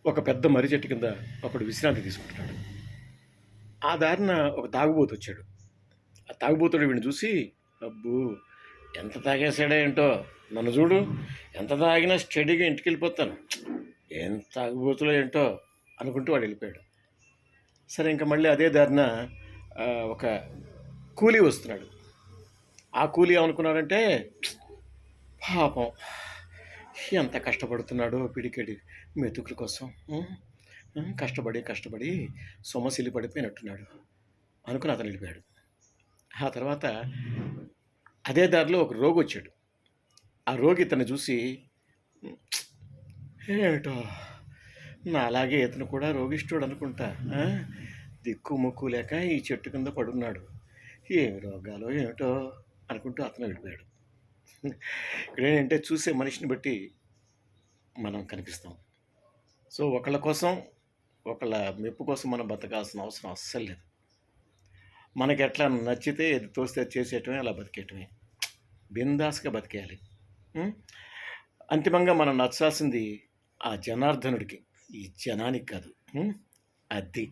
ఒక పెద్ద మర్రి చెట్టు కింద ఒకడు విశ్రాంతి తీసుకుంటున్నాడు. ఆ దారిన ఒక తాగుబోతొచ్చాడు. ఆ తాగుబోతోడు వీడిని చూసి, అబ్బో! ఎంత తాగేసాడో ఏంటో, నన్ను చూడు, ఎంత తాగినా స్టడీగా ఇంటికెళ్ళిపోతాను. ఏం తాగుబోతులో ఏంటో అనుకుంటూ వాడు వెళ్ళిపోయాడు. సరే ఇంక మళ్ళీ అదే దారిన ఒక కూలీ వస్తున్నాడు. ఆ కూలీ ఏమనుకున్నాడంటే, పాపం ఎంత కష్టపడుతున్నాడో పిడికెడి మెతుకుల కోసం. కష్టపడి కష్టపడి సొమ్మసిల్లి పడిపోయినట్టున్నాడు అనుకుని అతను వెళ్ళిపోయాడు. ఆ తర్వాత అదే దారిలో ఒక రోగి వచ్చాడు. ఆ రోగి ఇతన్ని చూసి, ఏమిటో నాలాగే ఇతను కూడా రోగిష్ఠుడు అనుకుంటా, దిక్కు ముక్కు లేక ఈ చెట్టు కింద పడున్నాడు, ఏమి రోగాలో ఏమిటో అనుకుంటూ అతను వెళ్ళిపోయాడు. ఇక్కడ ఏంటంటే చూసే మనిషిని బట్టి మనం కనిపిస్తాం. సో ఒకళ్ళ కోసం, ఒకళ్ళ మెప్పు కోసం మనం బతకాల్సిన అవసరం అస్సలు లేదు. మనకి ఎట్లా నచ్చితే ఏది తోస్తే అది చేసేయటమే, అలా బతికేయటమే, బిందాస్గా బతికేయాలి. అంతిమంగా మనం నచ్చాల్సింది ఆ జనార్దనుడికి, ఈ జనానికి కాదు. అది